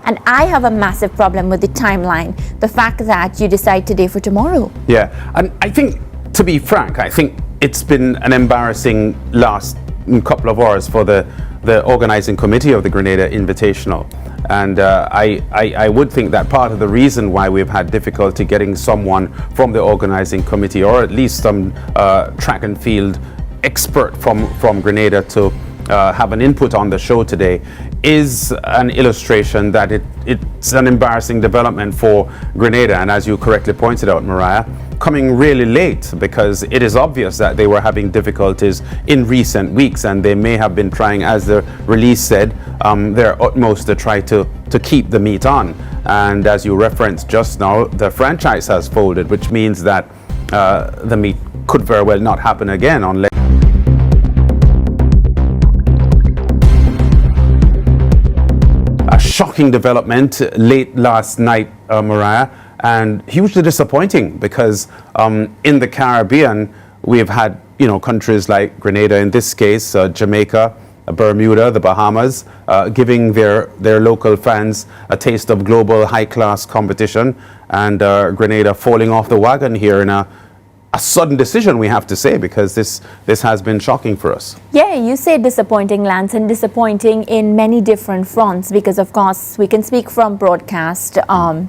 And I have a massive problem with the timeline, the fact that you decide today for tomorrow. Yeah, and I think, to be frank, I think it's been an embarrassing last couple of hours for the organizing committee of the Grenada Invitational. And I would think that part of the reason why we've had difficulty getting someone from the organizing committee, or at least some track and field expert from Grenada to have an input on the show today, is an illustration that it's an embarrassing development for Grenada. And as you correctly pointed out, Mariah, coming really late, because it is obvious that they were having difficulties in recent weeks, and they may have been trying, as the release said, their utmost to try to keep the meet on. And as you referenced just now, the franchise has folded, which means that the meet could very well not happen again unless shocking development late last night, Mariah, and hugely disappointing, because in the Caribbean we've had countries like Grenada, in this case Jamaica, Bermuda, the Bahamas, giving their local fans a taste of global high-class competition, and Grenada falling off the wagon here in a sudden decision, we have to say, because this has been shocking for us. Yeah, you say disappointing, Lance, and disappointing in many different fronts, because of course we can speak from broadcast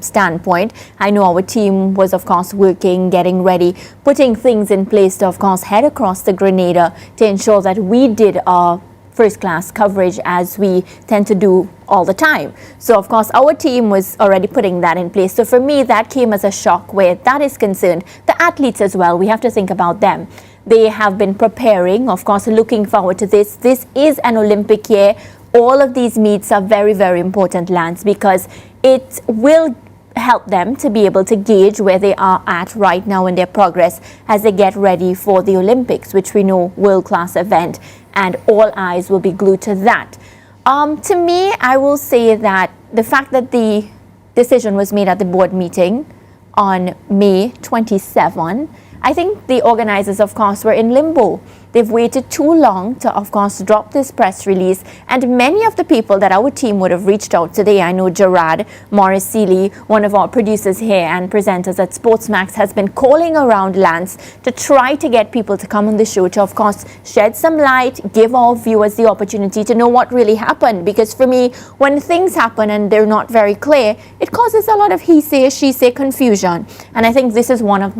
standpoint. I know our team was of course working, getting ready, putting things in place to of course head across the Grenada to ensure that we did our first-class coverage, as we tend to do all the time. So of course our team was already putting that in place. So for me, that came as a shock where that is concerned. The athletes as well, we have to think about them. They have been preparing, of course, looking forward to this. This is an Olympic year. All of these meets are very, very important, Lance, because it will help them to be able to gauge where they are at right now in their progress as they get ready for the Olympics, which we know world-class event, and all eyes will be glued to that. To me, I will say that the fact that the decision was made at the board meeting on May 27, I think the organizers, of course, were in limbo. They've waited too long to, of course, drop this press release. And many of the people that our team would have reached out today, I know Gerard Morris Seeley, one of our producers here and presenters at Sportsmax, has been calling around, Lance, to try to get people to come on the show to, of course, shed some light, give our viewers the opportunity to know what really happened. Because for me, when things happen and they're not very clear, it causes a lot of he say, she say confusion. And I think this is one of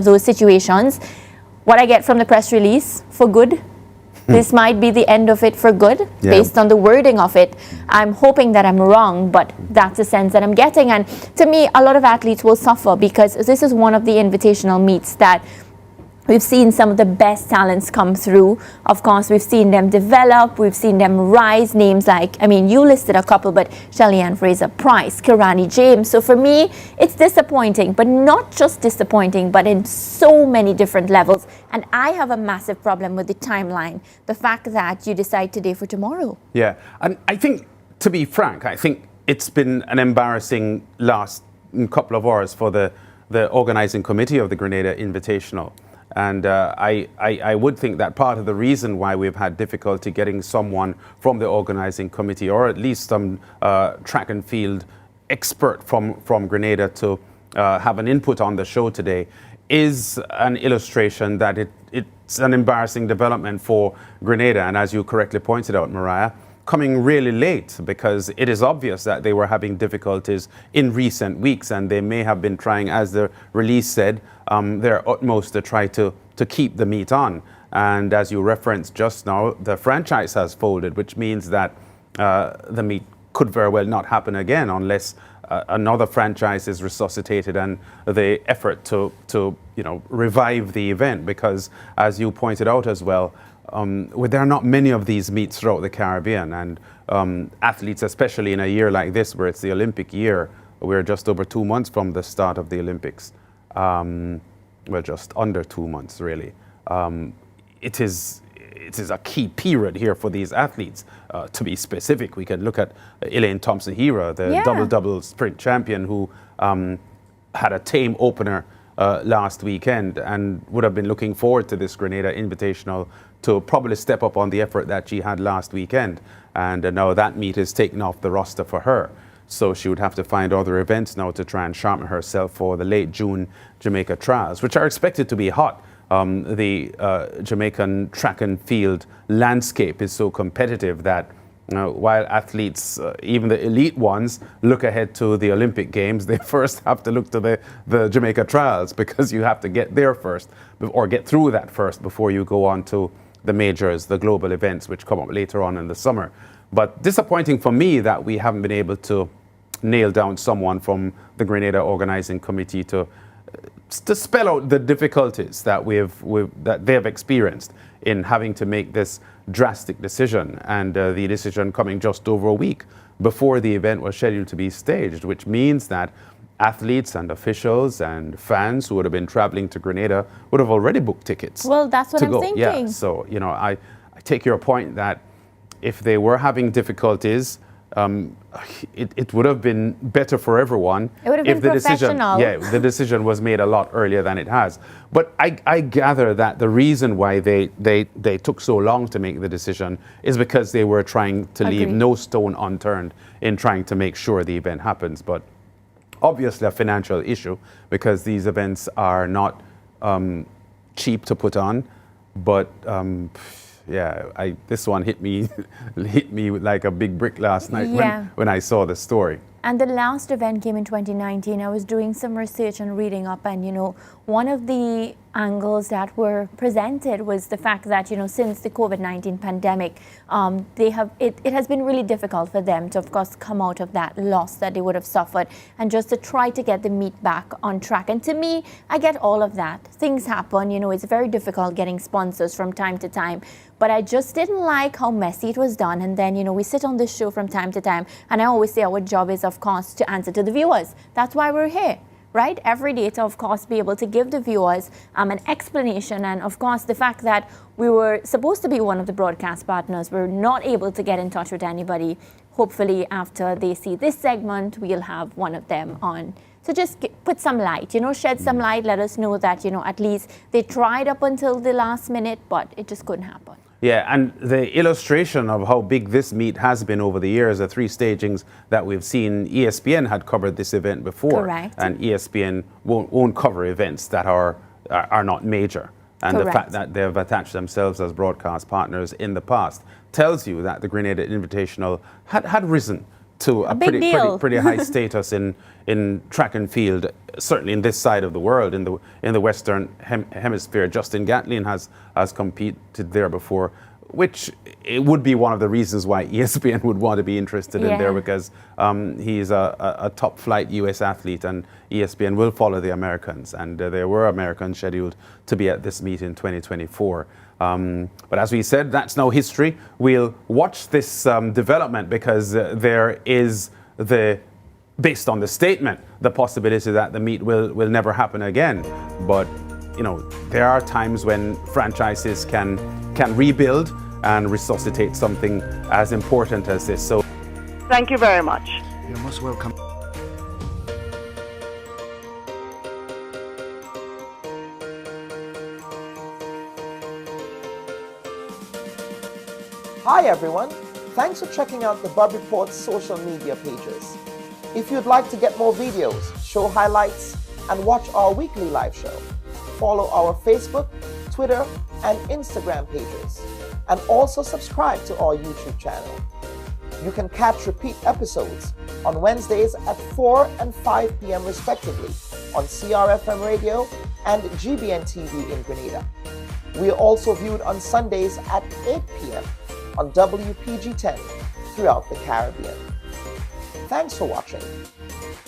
those situations. What I get from the press release, for good. This might be the end of it for good, based on the wording of it. I'm hoping that I'm wrong, but that's the sense that I'm getting. And to me, a lot of athletes will suffer, because this is one of the invitational meets that we've seen some of the best talents come through. Of course, we've seen them develop, we've seen them rise. Names like, I mean, you listed a couple, but Shelly-Ann Fraser-Price, Kirani James. So for me, it's disappointing, but not just disappointing, but in so many different levels. And I have a massive problem with the timeline, the fact that you decide today for tomorrow. Yeah, and I think, to be frank, I think it's been an embarrassing last couple of hours for the organizing committee of the Grenada Invitational. And I would think that part of the reason why we've had difficulty getting someone from the organizing committee, or at least some track and field expert from Grenada to have an input on the show today, is an illustration that it's an embarrassing development for Grenada. And as you correctly pointed out, Mariah, coming really late, because it is obvious that they were having difficulties in recent weeks, and they may have been trying, as the release said, their utmost to try to keep the meet on. And as you referenced just now, the franchise has folded, which means that the meet could very well not happen again unless another franchise is resuscitated, and the effort to revive the event, because as you pointed out as well, there are not many of these meets throughout the Caribbean, and athletes, especially in a year like this where it's the Olympic year, we're just over 2 months from the start of the Olympics. Well, just under 2 months really. It is a key period here for these athletes. To be specific, we can look at Elaine Thompson-Herah, the double-double sprint champion, who had a tame opener last weekend and would have been looking forward to this Grenada Invitational to probably step up on the effort that she had last weekend. And now that meet is taken off the roster for her. So she would have to find other events now to try and sharpen herself for the late June Jamaica trials, which are expected to be hot. The Jamaican track and field landscape is so competitive that while athletes, even the elite ones, look ahead to the Olympic Games, they first have to look to the Jamaica trials, because you have to get there first, or get through that first before you go on to the majors, the global events, which come up later on in the summer. But disappointing for me that we haven't been able to nail down someone from the Grenada Organizing Committee to spell out the difficulties that that they have experienced in having to make this drastic decision, and the decision coming just over a week before the event was scheduled to be staged, which means that athletes and officials and fans who would have been traveling to Grenada would have already booked tickets. Well, that's what I'm thinking. Yeah, so I take your point that if they were having difficulties, it would have been better for everyone if the decision was made a lot earlier than it has. But I gather that the reason why they took so long to make the decision is because they were trying to leave no stone unturned in trying to make sure the event happens. But obviously a financial issue, because these events are not cheap to put on. But this one hit me like a big brick last night when I saw the story. And the last event came in 2019. I was doing some research and reading up, and one of the angles that were presented was the fact that since the COVID-19 pandemic, it has been really difficult for them to, of course, come out of that loss that they would have suffered, and just to try to get the meet back on track. And to me, I get all of that. Things happen. It's very difficult getting sponsors from time to time. But I just didn't like how messy it was done. And then, we sit on this show from time to time, and I always say our job is, of course, to answer to the viewers. That's why we're here, right? Every day to, of course, be able to give the viewers an explanation. And, of course, the fact that we were supposed to be one of the broadcast partners, we're not able to get in touch with anybody. Hopefully, after they see this segment, we'll have one of them on. So just put some light, shed some light, let us know that, at least they tried up until the last minute, but it just couldn't happen. Yeah, and the illustration of how big this meet has been over the years, the 3 stagings that we've seen, ESPN had covered this event before. Correct. And ESPN won't cover events that are not major. And Correct. The fact that they've attached themselves as broadcast partners in the past tells you that the Grenada Invitational had risen to a pretty high status in track and field, certainly in this side of the world, in the Western Hemisphere. Justin Gatlin has competed there before, which it would be one of the reasons why ESPN would want to be interested in there, because he's a top flight US athlete, and ESPN will follow the Americans, and there were Americans scheduled to be at this meet in 2024. But as we said, that's now history. We'll watch this development, because there is based on the statement, the possibility that the meet will never happen again. But there are times when franchises can rebuild and resuscitate something as important as this. So, thank you very much. You're most welcome. Hi everyone, thanks for checking out the Bub Report's social media pages. If you'd like to get more videos, show highlights, and watch our weekly live show, follow our Facebook, Twitter, and Instagram pages, and also subscribe to our YouTube channel. You can catch repeat episodes on Wednesdays at 4 and 5 p.m. respectively on CRFM Radio and GBN TV in Grenada. We are also viewed on Sundays at 8 p.m. on WPG 10 throughout the Caribbean. Thanks for watching.